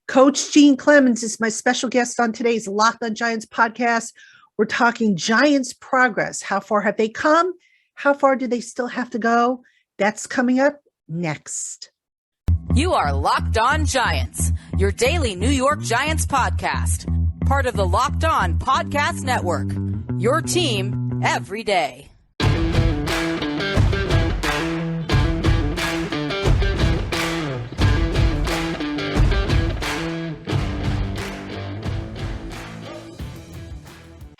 Coach Gene Clemons is my special guest on today's LockedOn Giants podcast. We're talking Giants progress. How far have they come? How far do they still have to go? That's coming up next. You are Locked On Giants, your daily New York Giants podcast. Part of the Locked On Podcast Network, your team every day.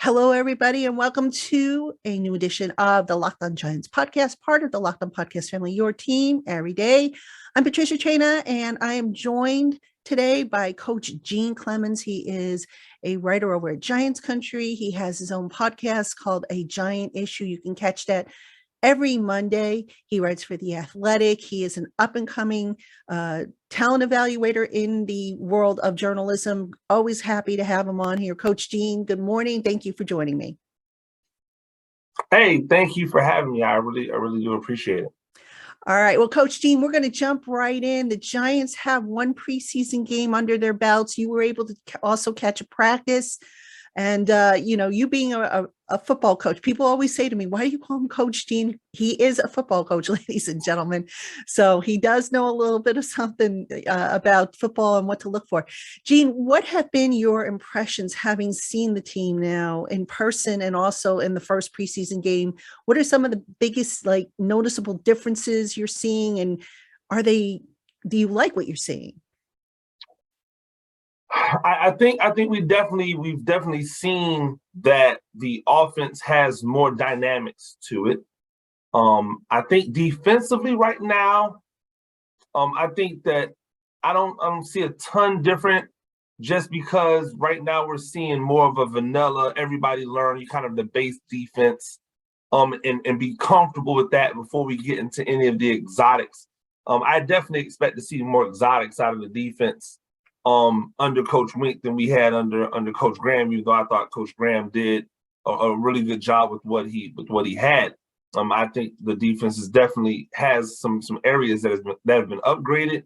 Hello, everybody, and welcome to a new edition of the Locked On Giants podcast, part of the Locked On Podcast family, your team every day. I'm Patricia Traina, and I am joined today by Coach Gene Clemons. He is a writer over at Giants Country. He has his own podcast called A Giant Issue. You can catch that every Monday. He writes for The Athletic. He is an up-and-coming talent evaluator in the world of journalism. Always happy to have him on here. Coach Gene, good morning. Thank you for joining me. Hey, thank you for having me. I really do appreciate it. All right. Well, Coach Gene, we're going to jump right in. The Giants have one preseason game under their belts. You were able to also catch a practice. And, you being a football coach, people always say to me, why do you call him Coach Gene? He is a football coach, ladies and gentlemen. So he does know a little bit of something about football and what to look for. Gene, what have been your impressions having seen the team now in person and also in the first preseason game? What are some of the biggest, noticeable differences you're seeing? And do you like what you're seeing? I think we've definitely seen that the offense has more dynamics to it. I think defensively right now, I think that I don't see a ton different just because right now we're seeing more of a vanilla, everybody learn kind of the base defense, and be comfortable with that before we get into any of the exotics. I definitely expect to see more exotics out of the defense under Coach Wink than we had under Coach Graham, even though I thought Coach Graham did a really good job with what he had. I think the defense definitely has some areas that have been upgraded.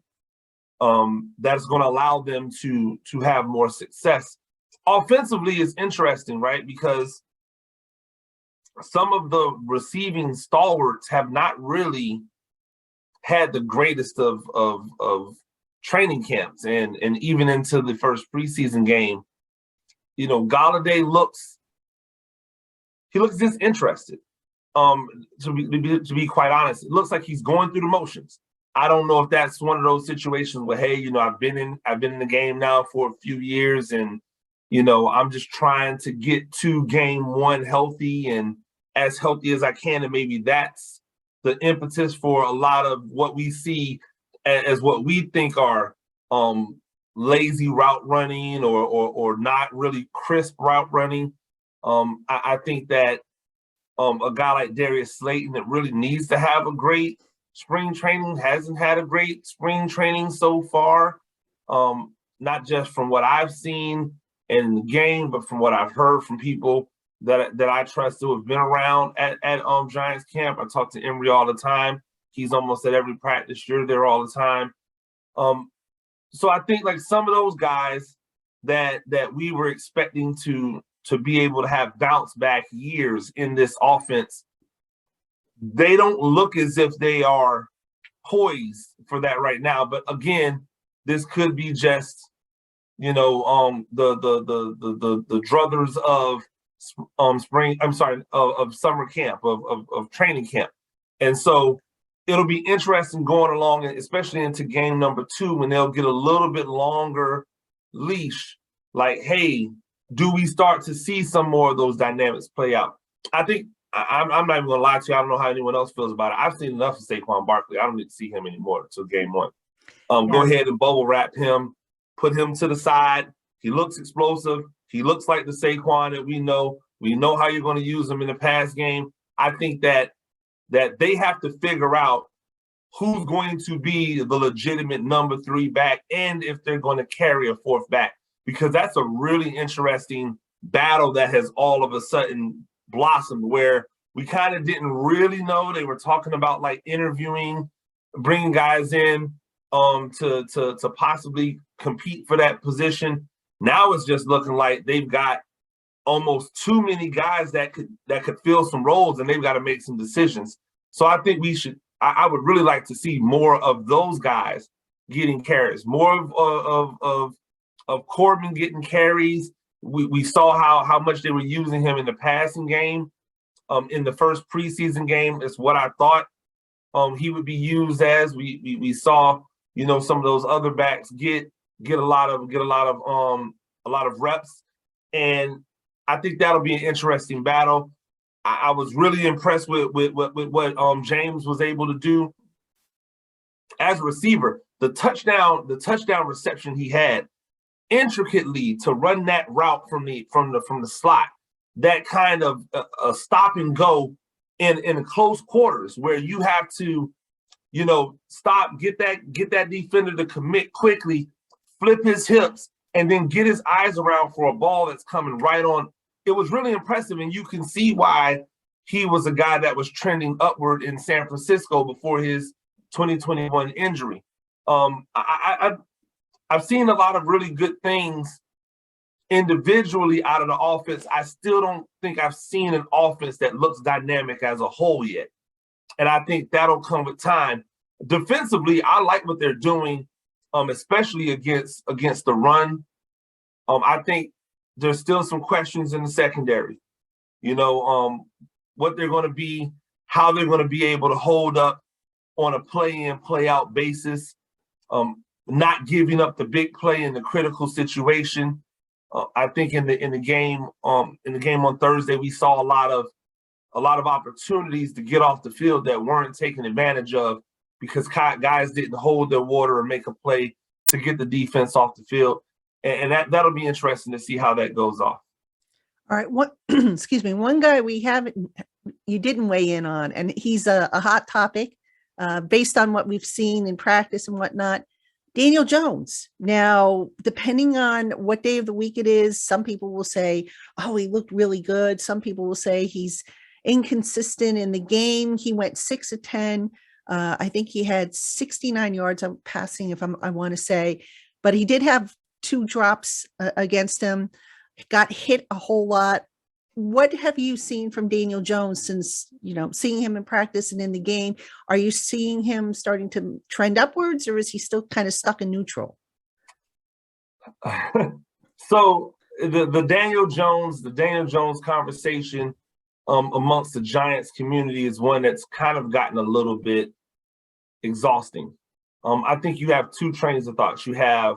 That's going to allow them to have more success. Offensively is interesting, right? Because some of the receiving stalwarts have not really had the greatest of training camps and even into the first preseason game. Galladay looks disinterested. To be quite honest, it looks like he's going through the motions. I don't know if that's one of those situations where, hey, I've been in the game now for a few years, and I'm just trying to get to game one healthy and as healthy as I can, and maybe that's the impetus for a lot of what we see as what we think are lazy route running or not really crisp route running. I think that a guy like Darius Slayton that really needs to have a great spring training hasn't had a great spring training so far, not just from what I've seen in the game, but from what I've heard from people that I trust who have been around at Giants camp. I talk to Emory all the time. He's almost at every practice. You're there all the time. So I think some of those guys that we were expecting to be able to have bounce back years in this offense, they don't look as if they are poised for that right now. But again, this could be just the druthers of of summer camp, of training camp. And so it'll be interesting going along, especially into game number 2, when they'll get a little bit longer leash. Hey, do we start to see some more of those dynamics play out? I think I'm not even going to lie to you. I don't know how anyone else feels about it. I've seen enough of Saquon Barkley. I don't need to see him anymore until game 1. Go ahead and bubble wrap him, put him to the side. He looks explosive. He looks like the Saquon that we know. We know how you're going to use him in the pass game. I think that they have to figure out who's going to be the legitimate number 3 back and if they're going to carry a 4th back, because that's a really interesting battle that has all of a sudden blossomed, where we kind of didn't really know. They were talking about interviewing, bringing guys in to possibly compete for that position. Now it's just looking like they've got almost too many guys that could fill some roles, and they've got to make some decisions. So I think I would really like to see more of those guys getting carries, more of Corbin getting carries. We saw how much they were using him in the passing game. In the first preseason game is what I thought he would be used as. We saw, some of those other backs get a lot of reps, and I think that'll be an interesting battle. I was really impressed with what James was able to do as a receiver. The touchdown reception he had intricately to run that route from the slot, that kind of a stop and go in close quarters where you have to, stop, get that defender to commit quickly, flip his hips, and then get his eyes around for a ball that's coming right on. It was really impressive, and you can see why he was a guy that was trending upward in San Francisco before his 2021 injury. I've seen a lot of really good things individually out of the offense. I still don't think I've seen an offense that looks dynamic as a whole yet. And I think that'll come with time. Defensively, I like what they're doing, especially against the run. I think there's still some questions in the secondary. What they're going to be, how they're going to be able to hold up on a play-in, play-out basis, not giving up the big play in the critical situation. I think in the game on Thursday, we saw a lot of opportunities to get off the field that weren't taken advantage of because guys didn't hold their water or make a play to get the defense off the field. And that'll be interesting to see how that goes off. All right. Excuse me. One guy you didn't weigh in on, and he's a hot topic based on what we've seen in practice and whatnot. Daniel Jones. Now, depending on what day of the week it is, some people will say, oh, he looked really good. Some people will say he's inconsistent in the game. He went 6 of 10. I think he had 69 yards of passing, I want to say, but he did have 2 drops against him, got hit a whole lot. What have you seen from Daniel Jones since, seeing him in practice and in the game? Are you seeing him starting to trend upwards, or is he still kind of stuck in neutral? So the Daniel Jones conversation amongst the Giants community is one that's kind of gotten a little bit exhausting. I think you have 2 trains of thoughts. You have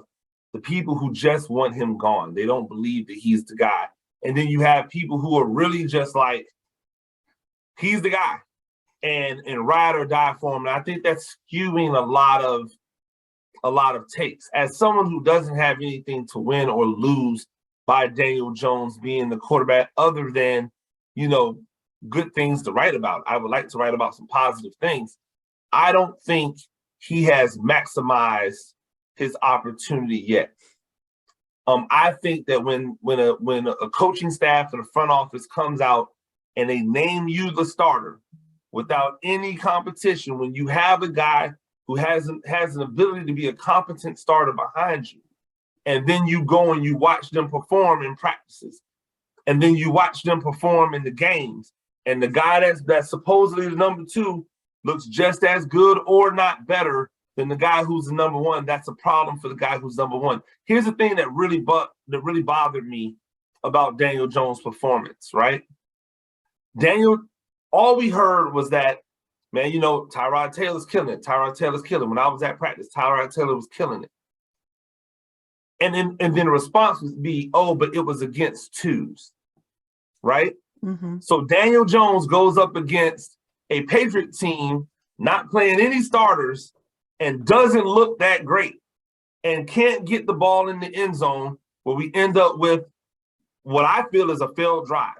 the people who just want him gone. They don't believe that he's the guy. And then you have people who are really just like, he's the guy and ride or die for him. And I think that's skewing a lot of takes. As someone who doesn't have anything to win or lose by Daniel Jones being the quarterback other than, good things to write about, I would like to write about some positive things. I don't think he has maximized his opportunity yet. I think that when a coaching staff and a front office comes out and they name you the starter without any competition, when you have a guy who has an ability to be a competent starter behind you, and then you go and you watch them perform in practices, and then you watch them perform in the games, and the guy that's supposedly the number 2 looks just as good or not better than the guy who's the number 1, that's a problem for the guy who's number 1. Here's the thing that really bothered me about Daniel Jones' performance, right? All we heard was that, man, Tyrod Taylor's killing it. Tyrod Taylor's killing it. When I was at practice, Tyrod Taylor was killing it. And then the response would be, oh, but it was against 2s, right? Mm-hmm. So Daniel Jones goes up against a Patriot team, not playing any starters, and doesn't look that great, and can't get the ball in the end zone, where we end up with what I feel is a failed drive.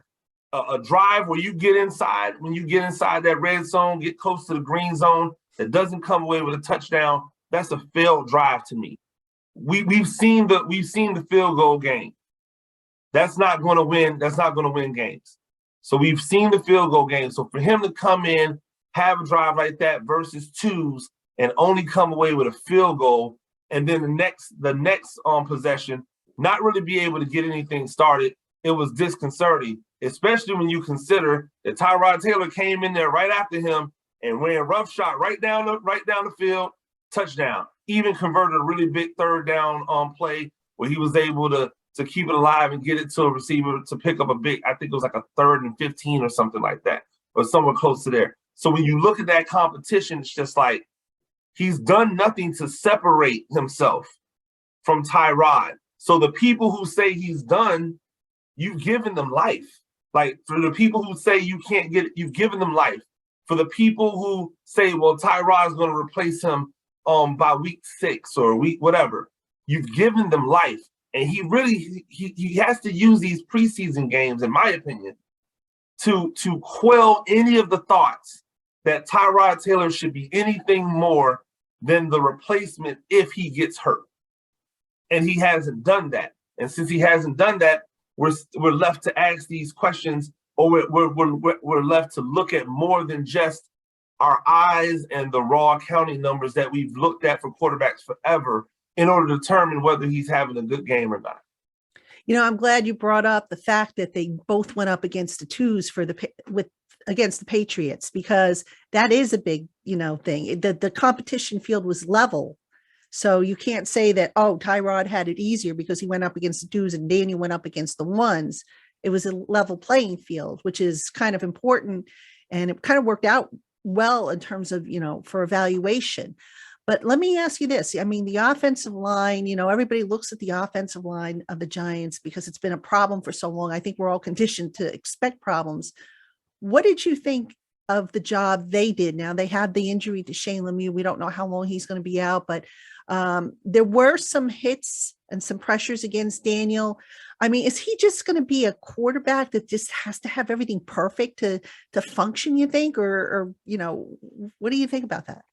A drive where you get inside, when you get inside that red zone, get close to the green zone, that doesn't come away with a touchdown, that's a failed drive to me. We've seen the field goal game. That's not going to win games. So we've seen the field goal game. So for him to come in, have a drive like that versus 2s, and only come away with a field goal, and then the next possession not really be able to get anything started. It was disconcerting, especially when you consider that Tyrod Taylor came in there right after him and ran rough shot right down the field, touchdown. Even converted a really big third down play where he was able to keep it alive and get it to a receiver to pick up a big, I think it was like a 3rd and 15 or something like that, or somewhere close to there. So when you look at that competition, it's just like he's done nothing to separate himself from Tyrod. So the people who say he's done, you've given them life. Like, for the people who say you can't get it, you've given them life. For the people who say, well, Tyrod's going to replace him by week 6 or week whatever, you've given them life. And he really he has to use these preseason games, in my opinion, to quell any of the thoughts that Tyrod Taylor should be anything more than the replacement if he gets hurt. And he hasn't done that. And since he hasn't done that, we're left to ask these questions, or we're left to look at more than just our eyes and the raw counting numbers that we've looked at for quarterbacks forever in order to determine whether he's having a good game or not. You know, I'm glad you brought up the fact that they both went up against the twos against the Patriots, because that is a big, thing. The competition field was level. So you can't say that, oh, Tyrod had it easier because he went up against the twos and Daniel went up against the ones. It was a level playing field, which is kind of important. And it kind of worked out well in terms of, for evaluation. But let me ask you this. I mean, the offensive line, everybody looks at the offensive line of the Giants because it's been a problem for so long. I think we're all conditioned to expect problems. What did you think of the job they did? Now, they had the injury to Shane Lemieux. We don't know how long he's going to be out, but there were some hits and some pressures against Daniel. I mean, is he just going to be a quarterback that just has to have everything perfect to function, you think? Or what do you think about that?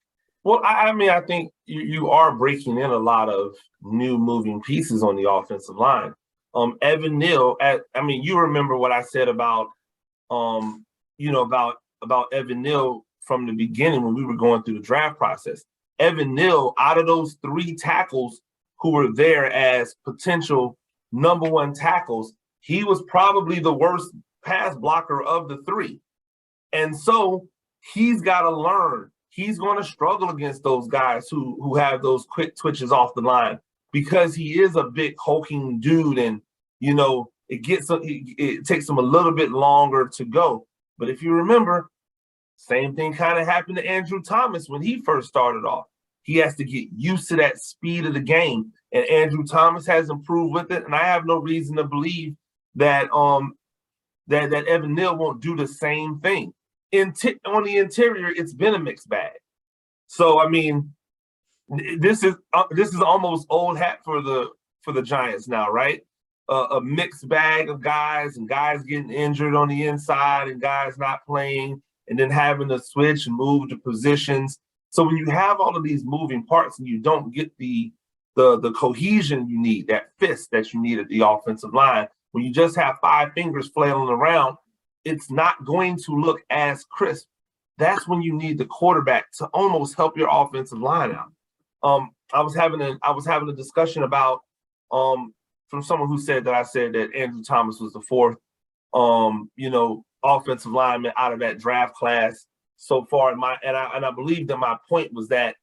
Well, I think you are breaking in a lot of new moving pieces on the offensive line. Evan Neal, you remember what I said about Evan Neal from the beginning when we were going through the draft process. Evan Neal, out of those 3 tackles who were there as potential number 1 tackles, he was probably the worst pass blocker of the 3. And so he's got to learn. He's going to struggle against those guys who have those quick twitches off the line, because he is a big hulking dude, and it takes him a little bit longer to go. But if you remember, same thing kind of happened to Andrew Thomas when he first started off. He has to get used to that speed of the game, and Andrew Thomas has improved with it. And I have no reason to believe that that Evan Neal won't do the same thing. On the interior, it's been a mixed bag. So I mean, this is almost old hat for the Giants now, right? A mixed bag of guys, and guys getting injured on the inside and guys not playing, and then having to switch and move to positions. So when you have all of these moving parts and you don't get the cohesion you need, that fist that you need at the offensive line, when you just have 5 fingers flailing around, it's not going to look as crisp. That's when you need the quarterback to almost help your offensive line out. I was having a discussion about from someone who said that I said that Andrew Thomas was the 4th offensive lineman out of that draft class so far. And I believe that my point was that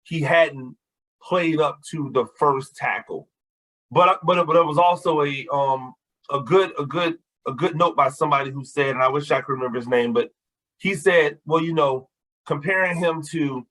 he hadn't played up to the first tackle, but it was also a good note by somebody who said, and I wish I could remember his name, but he said, well, comparing him to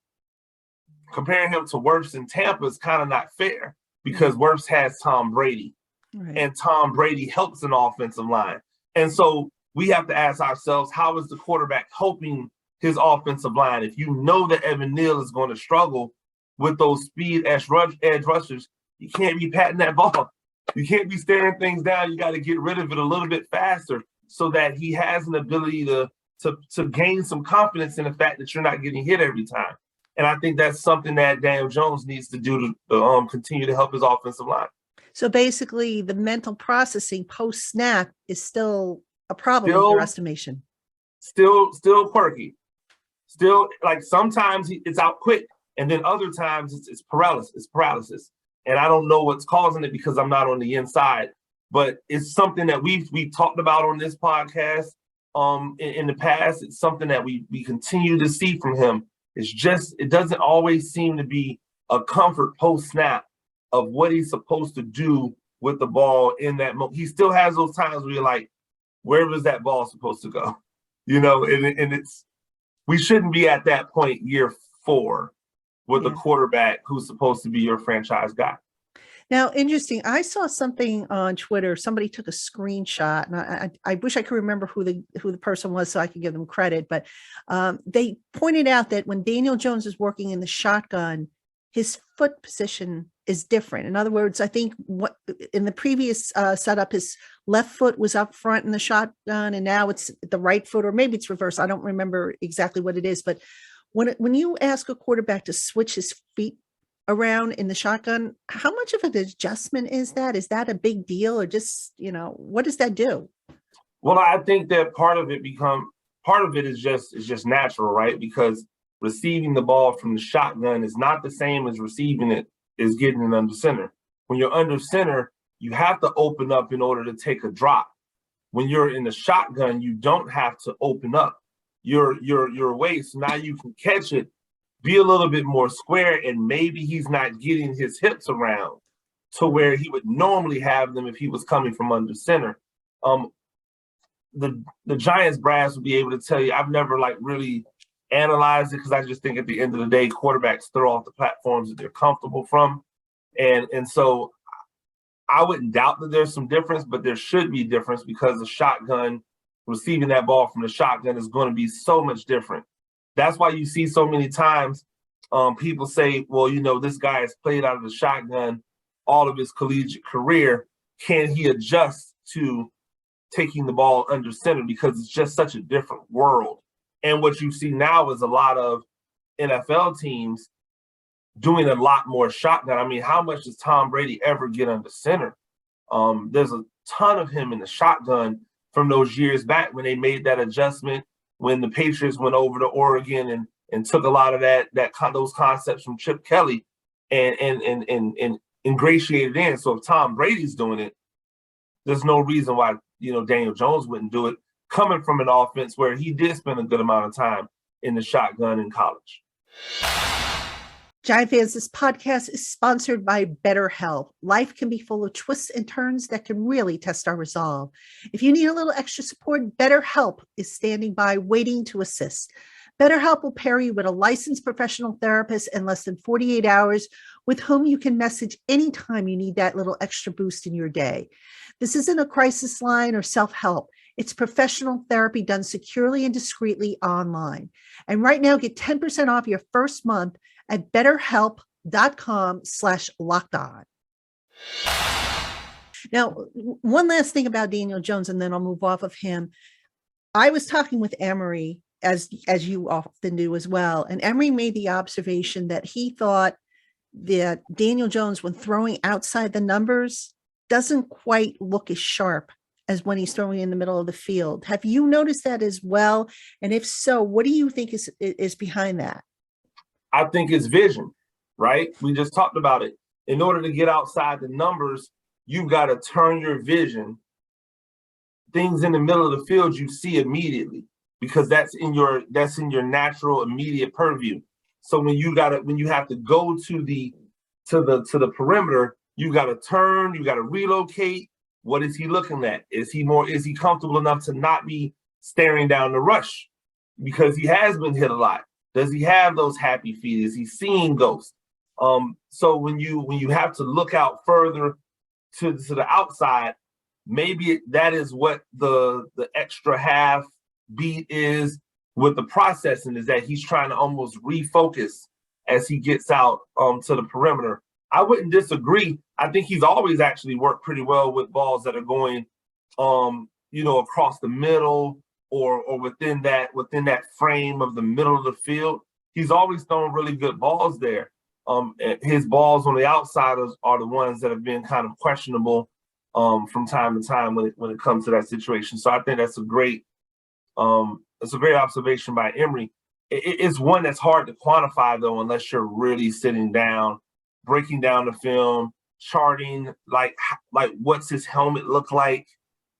Wirfs in Tampa is kind of not fair, because Wirfs has Tom Brady, right, and Tom Brady helps an offensive line. And so we have to ask ourselves, how is the quarterback helping his offensive line? If you know that Evan Neal is going to struggle with those speed edge rushers, you can't be patting that ball. You can't be staring things down. You got to get rid of it a little bit faster so that he has an ability to gain some confidence in the fact that you're not getting hit every time. And I think that's something that Daniel Jones needs to do to continue to help his offensive line. So basically, the mental processing post-snap is still a problem in your estimation. Still quirky. Still, like, sometimes it's out quick, And then other times it's paralysis. And I don't know what's causing it because I'm not on the inside, but it's something that we've talked about on this podcast in the past. It's something that we continue to see from him. It's just, it doesn't always seem to be a comfort post snap of what he's supposed to do with the ball in that moment. He still has those times where you're like, where was that ball supposed to go? You know, and it's, we shouldn't be at that point year 4 with a quarterback who's supposed to be your franchise guy. Now, interesting. I saw something on Twitter. Somebody took a screenshot, and I wish I could remember who the person was so I could give them credit. But they pointed out that when Daniel Jones is working in the shotgun, his foot position is different. In other words, I think what in the previous setup, his left foot was up front in the shotgun, and now it's the right foot, or maybe it's reversed. I don't remember exactly what it is, but when you ask a quarterback to switch his feet around in the shotgun, how much of an adjustment is that? Is that a big deal, or just, what does that do? Well, I think that part of it is just natural, right? Because receiving the ball from the shotgun is not the same as receiving it is getting it under center. When you're under center, you have to open up in order to take a drop. When you're in the shotgun, you don't have to open up your waist. So now you can catch it, be a little bit more square, and maybe he's not getting his hips around to where he would normally have them if he was coming from under center. The Giants brass would be able to tell you, I've never really analyzed it because I just think at the end of the day, quarterbacks throw off the platforms that they're comfortable from. And so I wouldn't doubt that there's some difference, but there should be difference because the shotgun, receiving that ball from the shotgun is going to be so much different. That's why you see so many times people say, well, this guy has played out of the shotgun all of his collegiate career. Can he adjust to taking the ball under center? Because it's just such a different world. And what you see now is a lot of NFL teams doing a lot more shotgun. I mean, how much does Tom Brady ever get under center? There's a ton of him in the shotgun from those years back when they made that adjustment, when the Patriots went over to Oregon and took a lot of those concepts from Chip Kelly and ingratiated in. So if Tom Brady's doing it, there's no reason why Daniel Jones wouldn't do it, coming from an offense where he did spend a good amount of time in the shotgun in college. Giant fans, this podcast is sponsored by BetterHelp. Life can be full of twists and turns that can really test our resolve. If you need a little extra support, BetterHelp is standing by waiting to assist. BetterHelp will pair you with a licensed professional therapist in less than 48 hours with whom you can message anytime you need that little extra boost in your day. This isn't a crisis line or self-help. It's professional therapy done securely and discreetly online. And right now, get 10% off your first month at betterhelp.com/lockedon. Now, one last thing about Daniel Jones, and then I'll move off of him. I was talking with Emery, as you often do as well, and Emery made the observation that he thought that Daniel Jones, when throwing outside the numbers, doesn't quite look as sharp as when he's throwing in the middle of the field. Have you noticed that as well? And if so, what do you think is behind that? I think it's vision, right? We just talked about it. In order to get outside the numbers, you've got to turn your vision. Things in the middle of the field you see immediately because that's in your natural immediate purview. So when you have to go to the perimeter, you got to turn, you got to relocate. What is he looking at? Is he comfortable enough to not be staring down the rush because he has been hit a lot? Does he have those happy feet? Is he seeing ghosts? So when you have to look out further to the outside, maybe that is what the extra half beat is with the processing, is that he's trying to almost refocus as he gets out to the perimeter. I wouldn't disagree. I think he's always actually worked pretty well with balls that are going, across the middle or within that frame of the middle of the field. He's always thrown really good balls there. His balls on the outside are the ones that have been kind of questionable from time to time when it comes to that situation. So I think that's a great observation by Emery. it's one that's hard to quantify though, unless you're really sitting down, breaking down the film, charting like what's his helmet look like.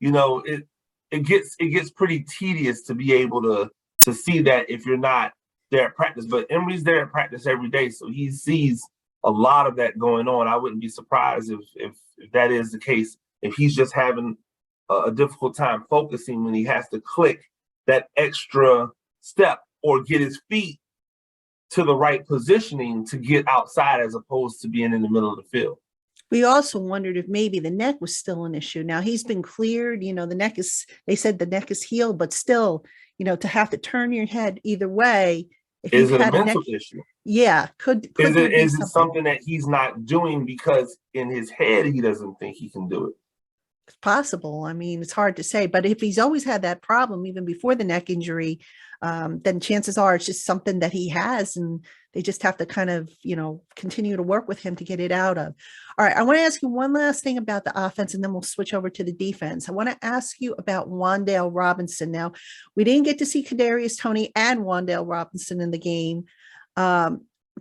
It gets pretty tedious to be able to see that if you're not there at practice. But Emery's there at practice every day, so he sees a lot of that going on. I wouldn't be surprised if that is the case, if he's just having a difficult time focusing when he has to click that extra step or get his feet to the right positioning to get outside as opposed to being in the middle of the field. We also wondered if maybe the neck was still an issue. Now he's been cleared, they said the neck is healed, but still, to have to turn your head either way. Is it a mental issue? Yeah. Is it something that he's not doing because in his head, he doesn't think he can do it? It's possible. I mean, it's hard to say, but if he's always had that problem, even before the neck injury, then chances are it's just something that he has, and they just have to kind of, continue to work with him to get it out of. All right. I want to ask you one last thing about the offense, and then we'll switch over to the defense. I want to ask you about Wan'Dale Robinson. Now, we didn't get to see Kadarius Toney and Wan'Dale Robinson in the game.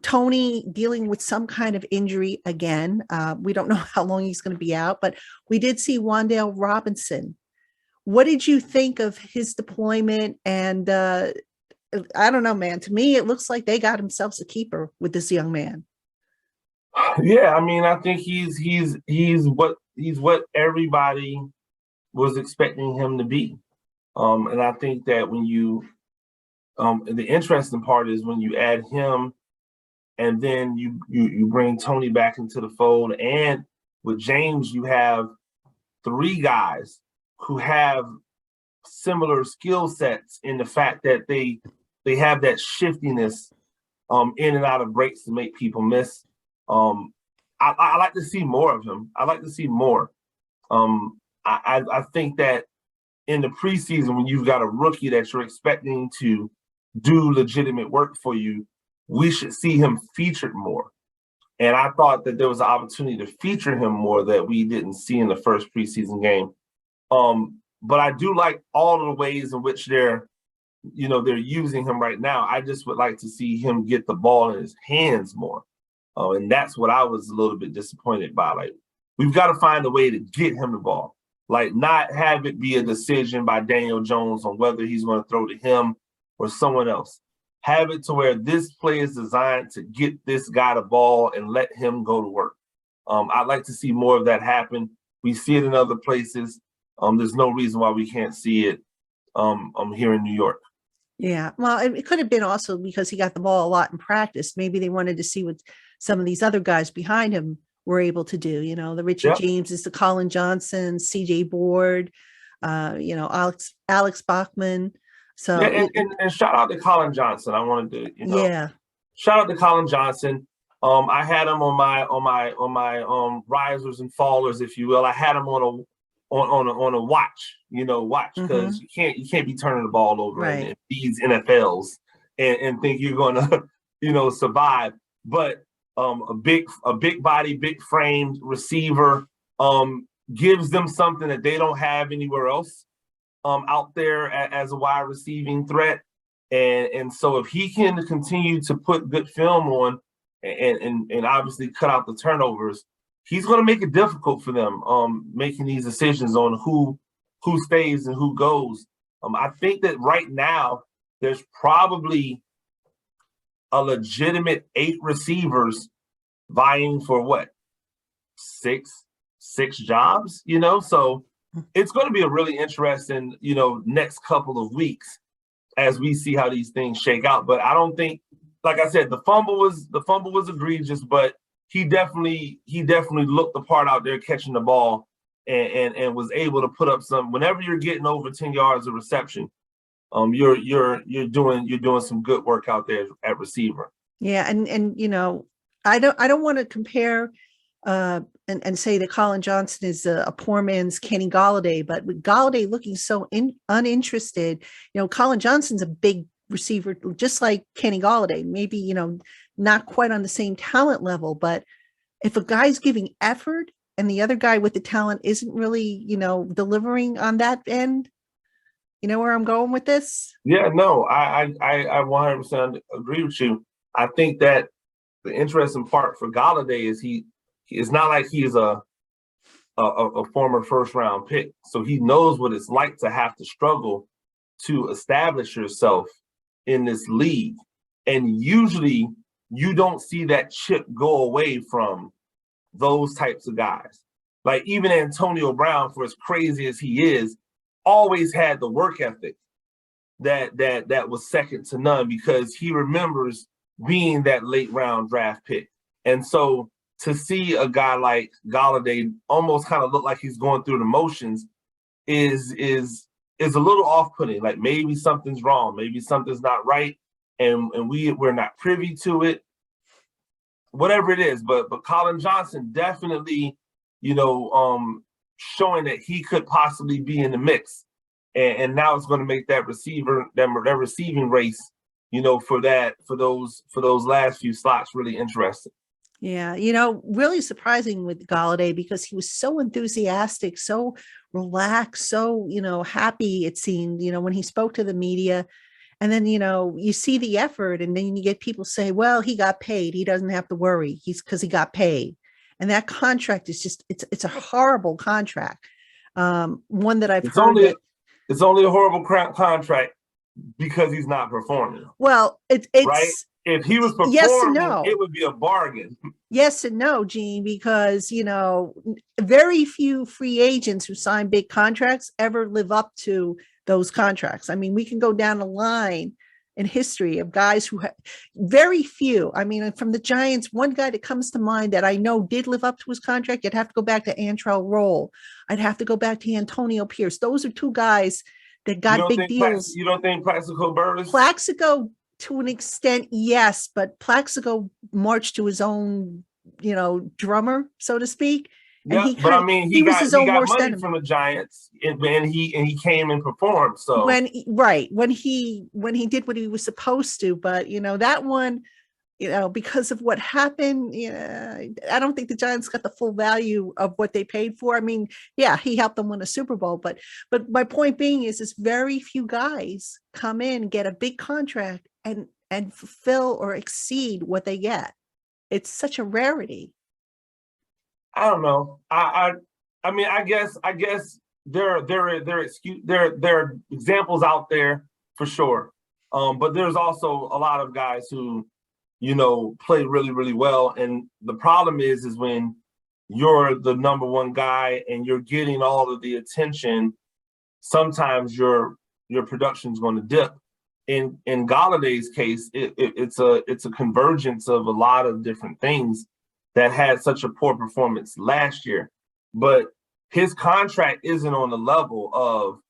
Toney dealing with some kind of injury again. We don't know how long he's going to be out, but we did see Wan'Dale Robinson. What did you think of his deployment? And I don't know, man. To me, it looks like they got themselves a keeper with this young man. Yeah, I mean, I think he's what everybody was expecting him to be. And I think that when you the interesting part is when you add him and then you bring Toney back into the fold, and with James, you have three guys who have similar skill sets in the fact that they have that shiftiness in and out of breaks to make people miss. I like to see more of him. I like to see more. I think that in the preseason, when you've got a rookie that you're expecting to do legitimate work for you, we should see him featured more. And I thought that there was an opportunity to feature him more that we didn't see in the first preseason game. But I do like all of the ways in which they're using him right now. I just would like to see him get the ball in his hands more. And that's what I was a little bit disappointed by. Like, we've got to find a way to get him the ball. Like, not have it be a decision by Daniel Jones on whether he's going to throw to him or someone else. Have it to where this play is designed to get this guy the ball and let him go to work. I'd like to see more of that happen. We see it in other places. There's no reason why we can't see it here in New York. Yeah, well, it could have been also because he got the ball a lot in practice. Maybe they wanted to see what some of these other guys behind him were able to do. The Richard Jameses, the Colin Johnson, CJ Board, Alex Bachman. So and shout out to Colin Johnson. I wanted to, shout out to Colin Johnson. I had him on my risers and fallers, if you will. I had him on a watch, because you can't be turning the ball over in these NFLs and think you're gonna, survive. But a big body, big framed receiver gives them something that they don't have anywhere else out there as a wide receiving threat. And so if he can continue to put good film on and obviously cut out the turnovers, he's going to make it difficult for them making these decisions on who stays and who goes. I think that right now there's probably a legitimate 8 receivers vying for six jobs, so it's going to be a really interesting, next couple of weeks as we see how these things shake out. But I don't think, like I said, the fumble was egregious, but he definitely looked the part out there catching the ball and was able to put up some. Whenever you're getting over 10 yards of reception, you're doing some good work out there at receiver. Yeah, and I don't want to compare and say that Colin Johnson is a poor man's Kenny Golladay, but with Golladay looking so uninterested, Colin Johnson's a big receiver, just like Kenny Golladay, maybe, not quite on the same talent level, but if a guy's giving effort and the other guy with the talent isn't really, delivering on that end, You know where I'm going with this? Yeah, no, I 100% agree with you. I think that the interesting part for Galladay is it's not like he is a former first round pick. So he knows what it's like to have to struggle to establish yourself in this league. And usually you don't see that chip go away from those types of guys. Like even Antonio Brown, for as crazy as he is, always had the work ethic that was second to none, because he remembers being that late round draft pick. And so to see a guy like Galladay almost kind of look like he's going through the motions is a little off-putting. Like maybe something's wrong, maybe something's not right, and we're not privy to it. Whatever it is, but Colin Johnson definitely, showing that he could possibly be in the mix, and now it's going to make that receiving race, for those last few slots really interesting. Yeah, really surprising with Galladay because he was so enthusiastic, so relaxed, so, happy, it seemed, when he spoke to the media. And then, you see the effort, and then you get people say, well, he got paid. He doesn't have to worry. Because he got paid. And that contract is just, it's a horrible contract. One that I've heard. It's only a horrible contract because he's not performing. Well, it's right. If he was performing, yes and no. It would be a bargain. Yes and no, Gene, because, very few free agents who sign big contracts ever live up to those contracts. I mean, we can go down a line in history of guys who very few. I mean, from the Giants, one guy that comes to mind that I know did live up to his contract, you'd have to go back to Antrell Roll. I'd have to go back to Antonio Pierce. Those are two guys that got big deals. You don't think Plaxico Burress? Plaxico, to an extent, yes, but Plaxico marched to his own, drummer, so to speak. Yeah, but I mean, he got money from the Giants, and he came and performed. So when he did what he was supposed to, but that one, because of what happened, I don't think the Giants got the full value of what they paid for. I mean, yeah, he helped them win a Super Bowl, but my point being is very few guys come in, get a big contract, and fulfill or exceed what they get. It's such a rarity. I don't know. I mean, I guess there are examples out there for sure. But there's also a lot of guys who, play really, really well. And the problem is when you're the number one guy and you're getting all of the attention, sometimes your production's going to dip. In Galladay's case, it's a convergence of a lot of different things that had such a poor performance last year. But his contract isn't on the level of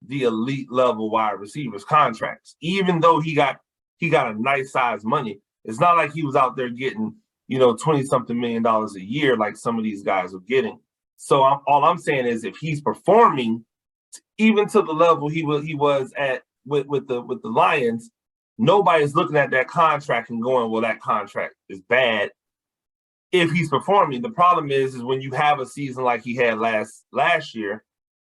the elite level wide receivers contracts. Even though he got a nice size money, it's not like he was out there getting, $20-something million a year like some of these guys are getting. So all I'm saying is if he's performing even to the level he was at with the Lions, nobody's looking at that contract and going, well, that contract is bad. If he's performing, the problem is when you have a season like he had last year,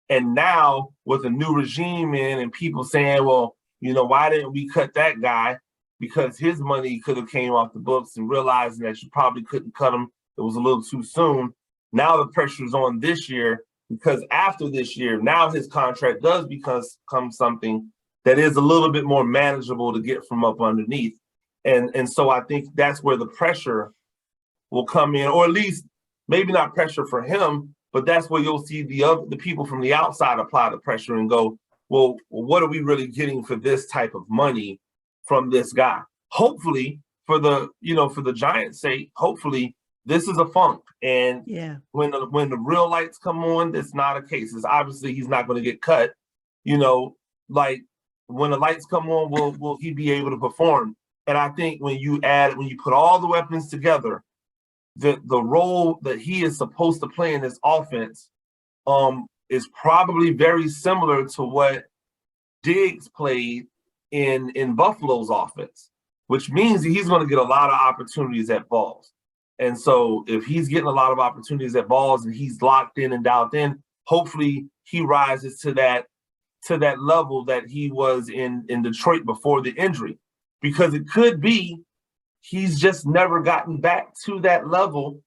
and now with a new regime in and people saying, well, why didn't we cut that guy? Because his money could have came off the books, and realizing that you probably couldn't cut him, it was a little too soon. Now the pressure's on this year, because after this year, now his contract does become something that is a little bit more manageable to get from up underneath. And so I think that's where the pressure will come in, or at least maybe not pressure for him, but that's where you'll see the people from the outside apply the pressure and go, well, what are we really getting for this type of money from this guy? Hopefully, for the Giants' sake, hopefully this is a funk. And when the real lights come on, that's not a case. It's obviously he's not going to get cut. Like when the lights come on, will he be able to perform? And I think when you put all the weapons together, the role that he is supposed to play in this offense is probably very similar to what Diggs played in Buffalo's offense, which means that he's going to get a lot of opportunities at balls. And so if he's getting a lot of opportunities at balls and he's locked in and dialed in, hopefully he rises to that to that level that he was in Detroit before the injury, because it could be he's just never gotten back to that level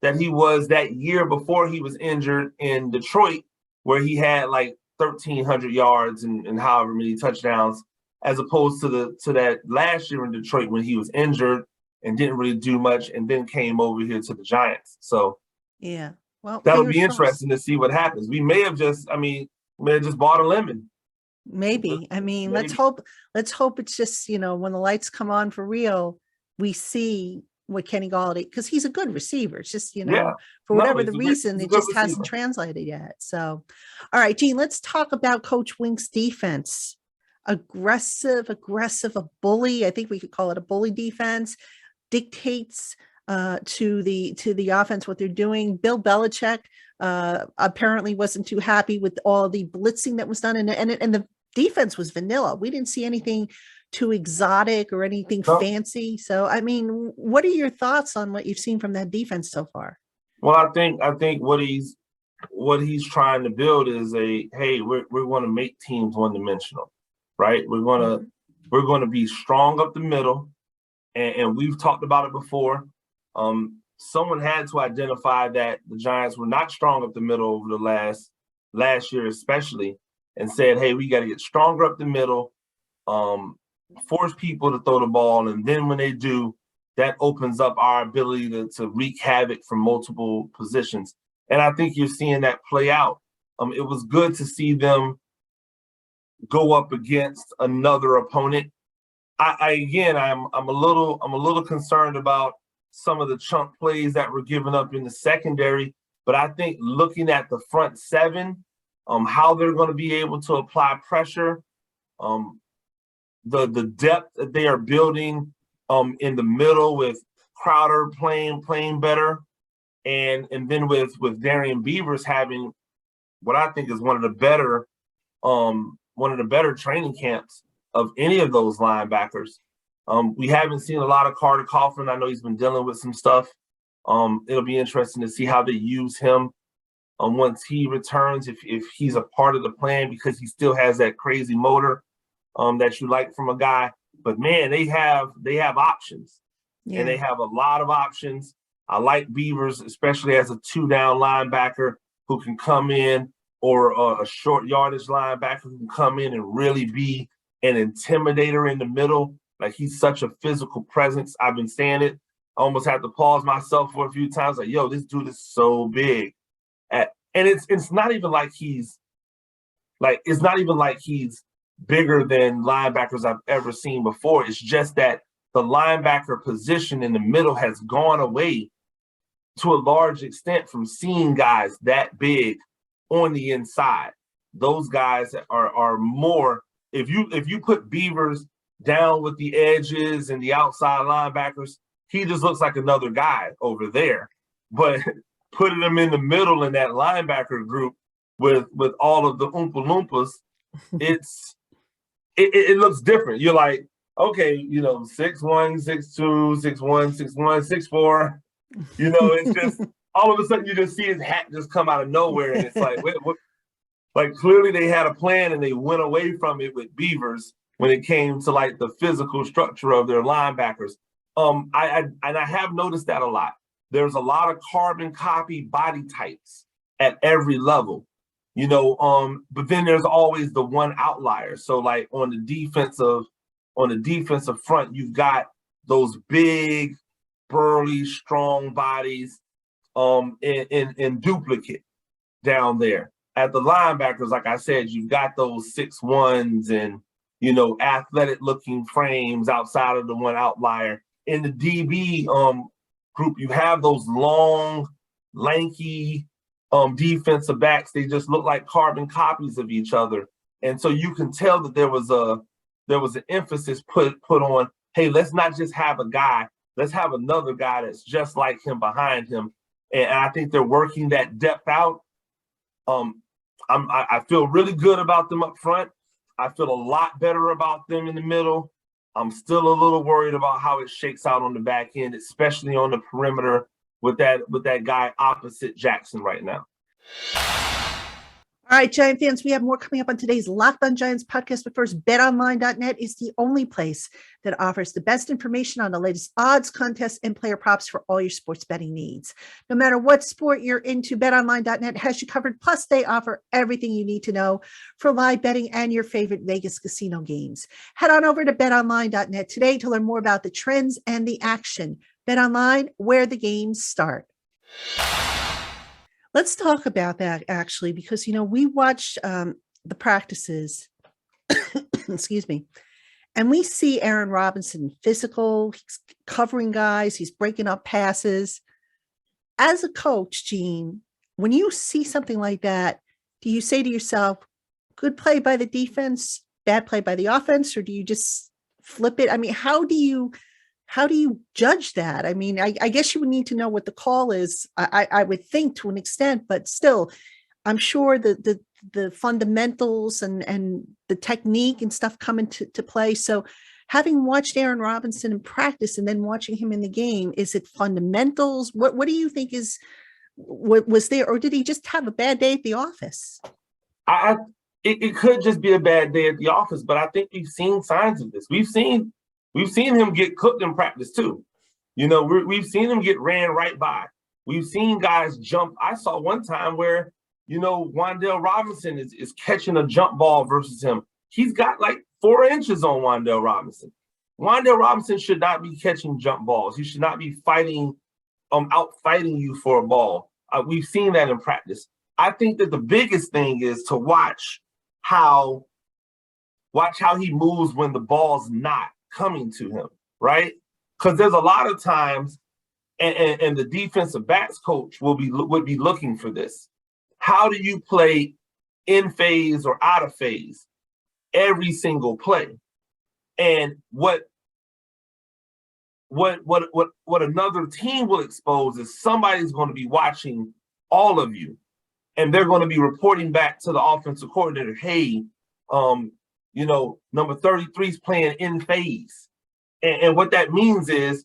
that he was that year before he was injured in Detroit, where he had like 1,300 yards and however many touchdowns, as opposed to that last year in Detroit when he was injured and didn't really do much and then came over here to the Giants. So yeah, well, that'll be interesting to see what happens. We may have just bought a lemon. Maybe. I mean, let's hope it's just, when the lights come on for real, we see what Kenny Golladay, because he's a good receiver. It's just, for whatever the reason, it just hasn't translated yet. So, all right, Gene, let's talk about Coach Wink's defense. Aggressive, a bully. I think we could call it a bully defense. Dictates to the offense what they're doing. Bill Belichick apparently wasn't too happy with all the blitzing that was done, and the defense was vanilla. We didn't see anything too exotic or anything fancy. So, I mean, what are your thoughts on what you've seen from that defense so far? Well, I think what he's trying to build is we're going to make teams one-dimensional, right? We're going to be strong up the middle, and we've talked about it before. Someone had to identify that the Giants were not strong up the middle over the last year, especially, and said, hey, we got to get stronger up the middle, force people to throw the ball, and then when they do, that opens up our ability to wreak havoc from multiple positions. And I think you're seeing that play out. It was good to see them go up against another opponent. I'm a little concerned about some of the chunk plays that were given up in the secondary, but I think looking at the front seven, how they're going to be able to apply pressure, the depth that they are building in the middle with Crowder playing better, and then with Darian Beavers having what I think is one of the better training camps of any of those linebackers. We haven't seen a lot of Carter Coughlin. I know he's been dealing with some stuff. It'll be interesting to see how they use him once he returns, if he's a part of the plan, because he still has that crazy motor that you like from a guy. But man, they have options, and they have a lot of options. I like Beavers, especially as a 2-down linebacker who can come in, or a short yardage linebacker who can come in and really be an intimidator in the middle. Like, he's such a physical presence. I've been saying it. I almost had to pause myself for a few times. Like, yo, this dude is so big. And it's not even like he's bigger than linebackers I've ever seen before. It's just that the linebacker position in the middle has gone away to a large extent from seeing guys that big on the inside. Those guys are more, if you put Beavers down with the edges and the outside linebackers, he just looks like another guy over there. But putting him in the middle in that linebacker group with all of the Oompa Loompas, it looks different. You're like, okay, 6'1", 6'2", 6'1", 6'1", 6'4". It's just all of a sudden you just see his hat just come out of nowhere, and it's like, what? Like, clearly they had a plan and they went away from it with Beavers when it came to like the physical structure of their linebackers. I have noticed that a lot. There's a lot of carbon copy body types at every level, but then there's always the one outlier. So like on the defensive front, you've got those big, burly, strong bodies in duplicate down there. At the linebackers, like I said, you've got those 6'1" and athletic looking frames outside of the one outlier. In the DB group, you have those long, lanky defensive backs. They just look like carbon copies of each other. And so you can tell that there was an emphasis put on, hey, let's not just have a guy, let's have another guy that's just like him behind him. And I think they're working that depth out. I feel really good about them up front. I feel a lot better about them in the middle. I'm still a little worried about how it shakes out on the back end, especially on the perimeter with that guy opposite Jackson right now. All All right, Giant fans, we have more coming up on today's LockedOn Giants podcast. But first, BetOnline.net is the only place that offers the best information on the latest odds, contests, and player props for all your sports betting needs. No matter what sport you're into, BetOnline.net has you covered. Plus, they offer everything you need to know for live betting and your favorite Vegas casino games. Head on over to BetOnline.net today to learn more about the trends and the action. BetOnline, where the games start. Let's talk about that, actually, because, we watched the practices, excuse me, and we see Aaron Robinson physical, he's covering guys, he's breaking up passes. As a coach, Gene, when you see something like that, do you say to yourself, good play by the defense, bad play by the offense, or do you just flip it? I mean, how do you judge that? I mean, I guess you would need to know what the call is. I would think to an extent, but still, I'm sure the fundamentals and the technique and stuff come into play. So having watched Aaron Robinson in practice and then watching him in the game, is it fundamentals? What do you think what was there, or did he just have a bad day at the office? It could just be a bad day at the office, but I think we've seen signs of this. We've seen him get cooked in practice too. We've seen him get ran right by. We've seen guys jump. I saw one time where, Wan'Dale Robinson is catching a jump ball versus him. He's got like 4 inches on Wan'Dale Robinson. Wan'Dale Robinson should not be catching jump balls. He should not be out fighting you for a ball. We've seen that in practice. I think that the biggest thing is to watch how he moves when the ball's not coming to him, right? Because there's a lot of times, and the defensive backs coach would be looking for this. How do you play in phase or out of phase every single play? And what another team will expose is somebody's going to be watching all of you, and they're going to be reporting back to the offensive coordinator, hey, number 33 is playing in phase. And what that means is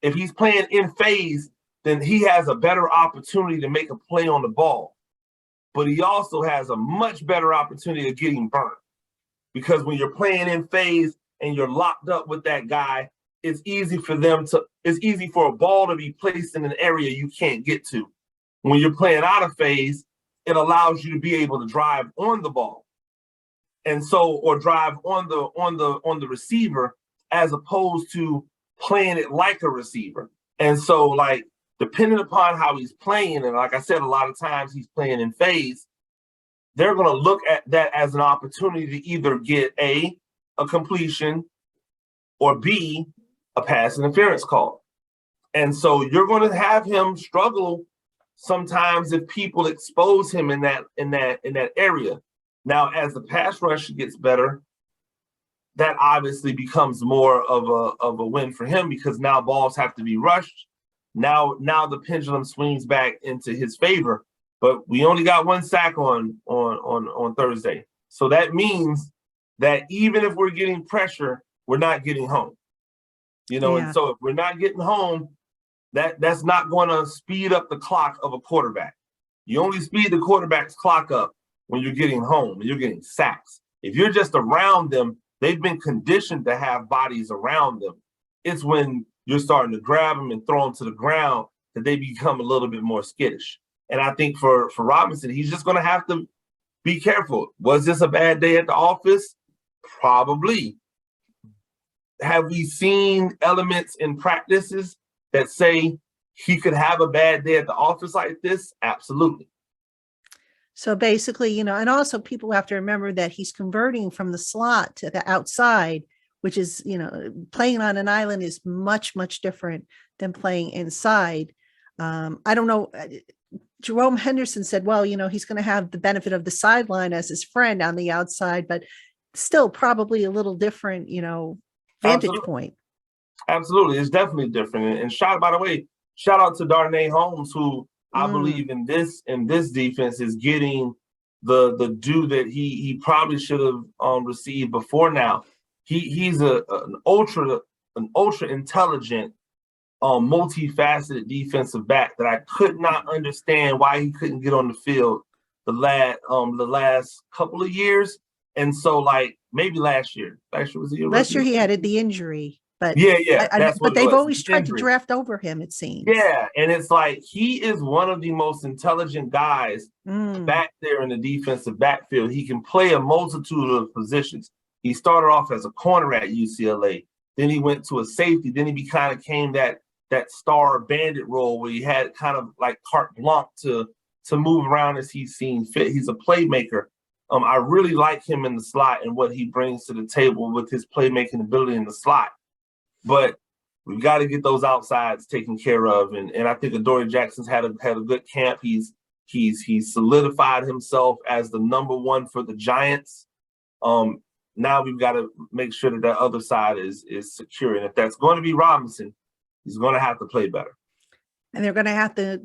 if he's playing in phase, then he has a better opportunity to make a play on the ball. But he also has a much better opportunity of getting burnt. Because when you're playing in phase and you're locked up with that guy, it's easy for a ball to be placed in an area you can't get to. When you're playing out of phase, it allows you to be able to drive on the ball. And so, or drive on the receiver, as opposed to playing it like a receiver. And so, like, depending upon how he's playing, and like I said, a lot of times he's playing in phase, they're going to look at that as an opportunity to either get a completion, or B, a pass interference call. And so you're going to have him struggle sometimes if people expose him in that area. Now, as the pass rush gets better, that obviously becomes more of a win for him, because now balls have to be rushed. Now the pendulum swings back into his favor. But we only got 1 sack on Thursday, so that means that even if we're getting pressure, we're not getting home. And so if we're not getting home, that's not going to speed up the clock of a quarterback. You only speed the quarterback's clock up when you're getting home, when you're getting sacks. If you're just around them, they've been conditioned to have bodies around them. It's when you're starting to grab them and throw them to the ground that they become a little bit more skittish. And I think for Robinson, he's just going to have to be careful. Was this a bad day at the office? Probably. Have we seen elements in practices that say he could have a bad day at the office like this? Absolutely. So basically, and also people have to remember that he's converting from the slot to the outside, which is, playing on an island is much, much different than playing inside. I don't know. Jerome Henderson said, well, he's going to have the benefit of the sideline as his friend on the outside, but still probably a little different, vantage point. Absolutely. It's definitely different. And by the way, shout out to Darnay Holmes, who I believe in this defense is getting the due that he probably should have received before now. He's an ultra intelligent, multifaceted defensive back that I could not understand why he couldn't get on the field the last couple of years. And so like maybe last year was the Last year he had the injury, but yeah, that's what but they've it was. always tried to draft over him, it seems. Yeah, and it's like he is one of the most intelligent guys back there in the defensive backfield. He can play a multitude of positions. He started off as a corner at UCLA. Then he went to a safety. Then he kind of came that star bandit role where he had kind of like carte blanche to move around as he's seen fit. He's a playmaker. I really like him in the slot and what he brings to the table with his playmaking ability in the slot. But we've got to get those outsides taken care of. And I think Adoree Jackson's had a good camp. He's solidified himself as the number one for the Giants. Now we've got to make sure that other side is secure. And if that's going to be Robinson, he's going to have to play better. And they're going to have to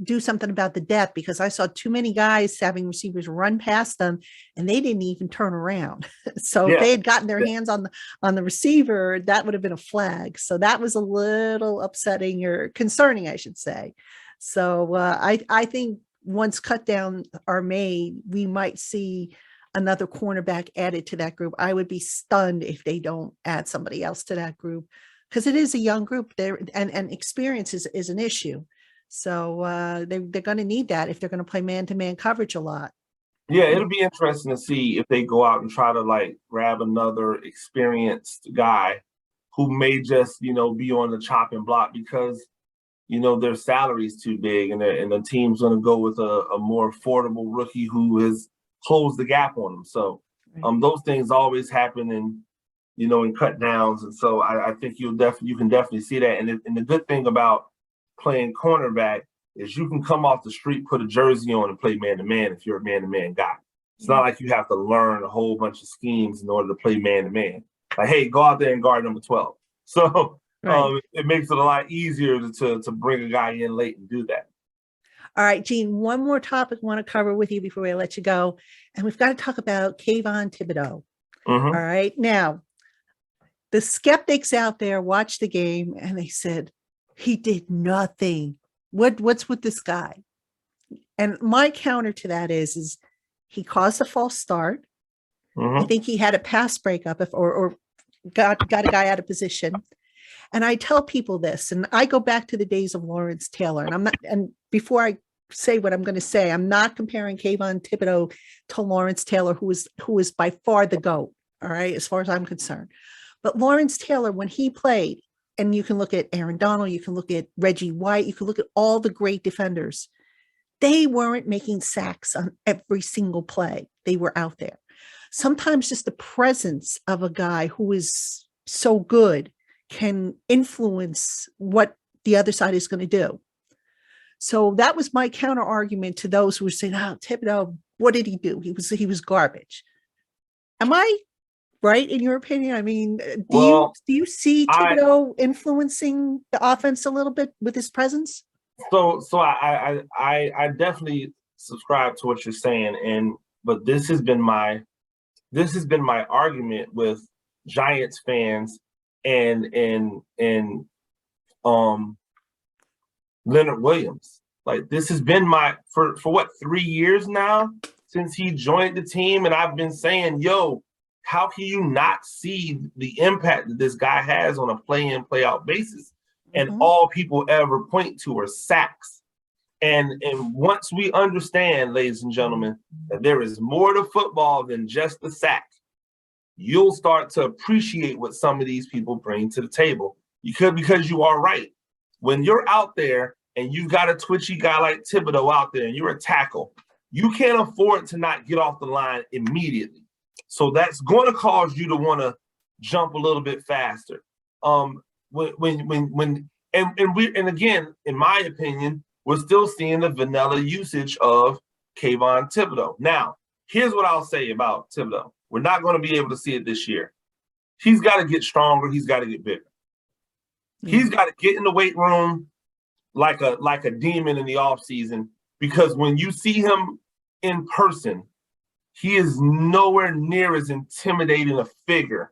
do something about the depth, because I saw too many guys having receivers run past them and they didn't even turn around. So if they had gotten their hands on the receiver, that would have been a flag. So that was a little upsetting or concerning, I should say. So I think once cut down are made, we might see another cornerback added to that group. I would be stunned if they don't add somebody else to that group, because it is a young group there, and experience is an issue. So they're going to need that if they're going to play man-to-man coverage a lot. Yeah, it'll be interesting to see if they go out and try to like grab another experienced guy who may just, be on the chopping block because, their salary's too big, and the team's going to go with a more affordable rookie who has closed the gap on them. So those things always happen in cut downs. And so I think you can definitely see that. And the good thing about playing cornerback is you can come off the street, put a jersey on, and play man-to-man if you're a man-to-man guy. It's not like you have to learn a whole bunch of schemes in order to play man-to-man. Like, hey, go out there and guard number 12. So it makes it a lot easier to bring a guy in late and do that. All right, Gene, one more topic I want to cover with you before I let you go. And we've got to talk about Kayvon Thibodeaux. Mm-hmm. All right. Now, the skeptics out there watched the game and they said, he did nothing. What's with this guy? And my counter to that is he caused a false start. Mm-hmm. I think he had a pass breakup or got a guy out of position. And I tell people this, and I go back to the days of Lawrence Taylor, and before I say what I'm going to say, I'm not comparing Kayvon Thibodeaux to Lawrence Taylor, who is by far the GOAT. All right, as far as I'm concerned. But Lawrence Taylor, when he played, and you can look at Aaron Donald, you can look at Reggie White, you can look at all the great defenders, they weren't making sacks on every single play. They were out there. Sometimes just the presence of a guy who is so good can influence what the other side is going to do. So that was my counter argument to those who were saying, "Oh, Thibodeaux, what did he do? He was garbage." Am I right in your opinion? I mean, do you see Thibodeaux influencing the offense a little bit with his presence? So I definitely subscribe to what you're saying, but this has been my argument with Giants fans and Leonard Williams. Like, this has been for what, 3 years now since he joined the team, and I've been saying, yo, how can you not see the impact that this guy has on a play-in, play-out basis? And all people ever point to are sacks. And once we understand, ladies and gentlemen, that there is more to football than just the sack, you'll start to appreciate what some of these people bring to the table. Because you are right. When you're out there and you've got a twitchy guy like Thibodeaux out there and you're a tackle, you can't afford to not get off the line immediately. So that's going to cause you to want to jump a little bit faster. And again, in my opinion, we're still seeing the vanilla usage of Kayvon Thibodeaux. Now, here's what I'll say about Thibodeaux. We're not going to be able to see it this year. He's got to get stronger. He's got to get bigger. He's got to get in the weight room like a demon in the offseason, because when you see him in person, he is nowhere near as intimidating a figure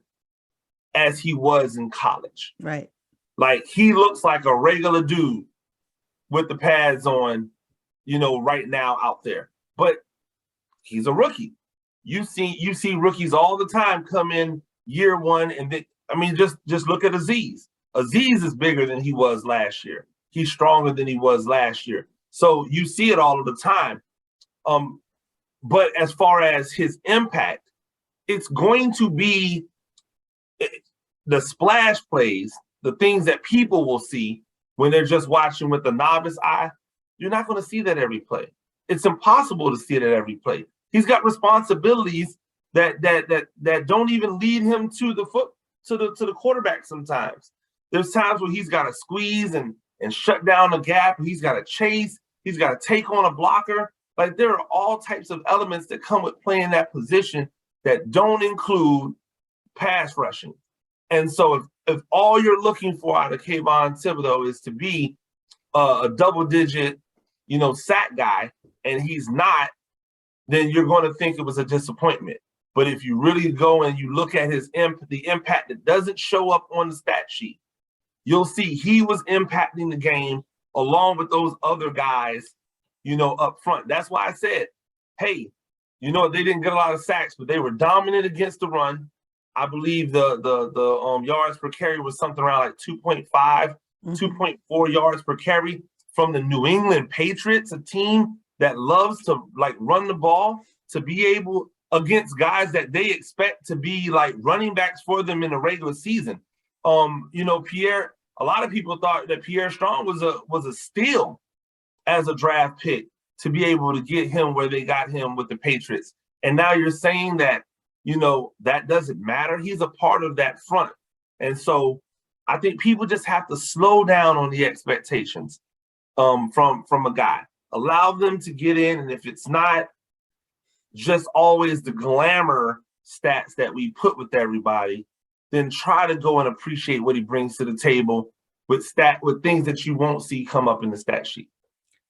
as he was in college. Right. Like, he looks like a regular dude with the pads on, right now out there. But he's a rookie. You see rookies all the time come in year one, and just look at Azeez. Azeez is bigger than he was last year. He's stronger than he was last year. So you see it all of the time. But as far as his impact, it's going to be the splash plays, the things that people will see when they're just watching with the novice eye. You're not going to see that every play. It's impossible to see it at every play. He's got responsibilities that don't even lead him to the quarterback sometimes. There's times where he's got to squeeze and shut down a gap. He's got to chase. He's got to take on a blocker. Like, there are all types of elements that come with playing that position that don't include pass rushing. And so if all you're looking for out of Kayvon Thibodeaux is to be a double-digit, sack guy, and he's not, then you're going to think it was a disappointment. But if you really go and you look at the impact that doesn't show up on the stat sheet, you'll see he was impacting the game along with those other guys, up front. That's why I said, hey, they didn't get a lot of sacks, but they were dominant against the run. I believe the yards per carry was something around like 2.5, 2.4 yards per carry from the New England Patriots, a team that loves to run the ball, to be able against guys that they expect to be like running backs for them in the regular season. Pierre, a lot of people thought that Pierre Strong was a steal as a draft pick to be able to get him where they got him with the Patriots. And now you're saying that, that doesn't matter. He's a part of that front. And so I think people just have to slow down on the expectations from a guy. Allow them to get in. And if it's not just always the glamour stats that we put with everybody, then try to go and appreciate what he brings to the table with things that you won't see come up in the stat sheet.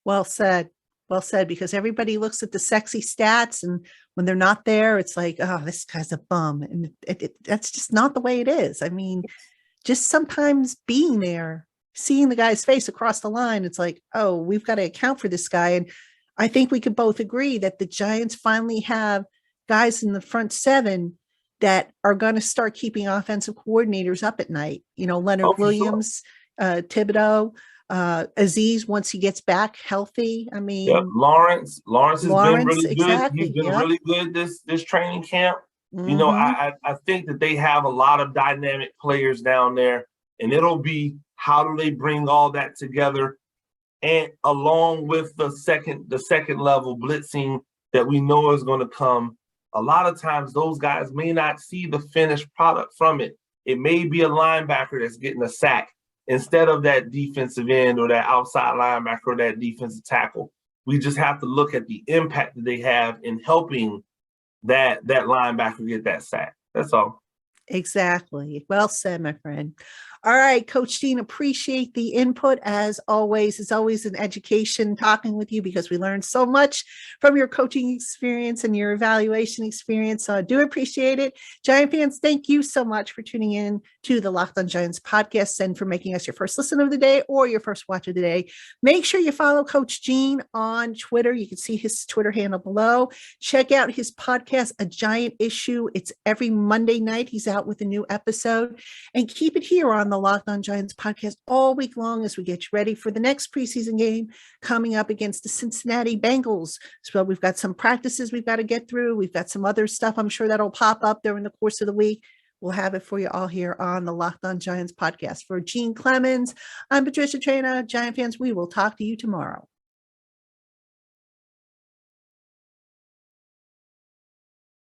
Well said. Well said, because everybody looks at the sexy stats, and when they're not there, it's like, oh, this guy's a bum. And that's just not the way it is. I mean, just sometimes being there, seeing the guy's face across the line, it's like, oh, we've got to account for this guy. And I think we could both agree that the Giants finally have guys in the front seven that are going to start keeping offensive coordinators up at night. Leonard Williams, Thibodeaux, Azeez, once he gets back healthy. I mean, Lawrence has been really good. Exactly. He's been really good this training camp. I think that they have a lot of dynamic players down there, and it'll be how do they bring all that together, and along with the second level blitzing that we know is going to come. A lot of times those guys may not see the finished product from it. It may be a linebacker that's getting a sack instead of that defensive end or that outside linebacker or that defensive tackle. We just have to look at the impact that they have in helping that linebacker get that sack. That's all. Exactly. Well said, my friend. All right, Coach Gene, appreciate the input as always. It's always an education talking with you because we learned so much from your coaching experience and your evaluation experience. So I do appreciate it. Giant fans, thank you so much for tuning in to the LockedOn Giants podcast and for making us your first listen of the day or your first watch of the day. Make sure you follow Coach Gene on Twitter. You can see his Twitter handle below. Check out his podcast, A Giant Issue. It's every Monday night. He's out with a new episode. And keep it here on the LockedOn Giants podcast all week long as we get you ready for the next preseason game coming up against the Cincinnati Bengals. So we've got some practices we've got to get through. We've got some other stuff I'm sure that'll pop up during the course of the week. We'll have it for you all here on the LockedOn Giants podcast. For Gene Clemons, I'm Patricia Traina. Giant fans, we will talk to you tomorrow.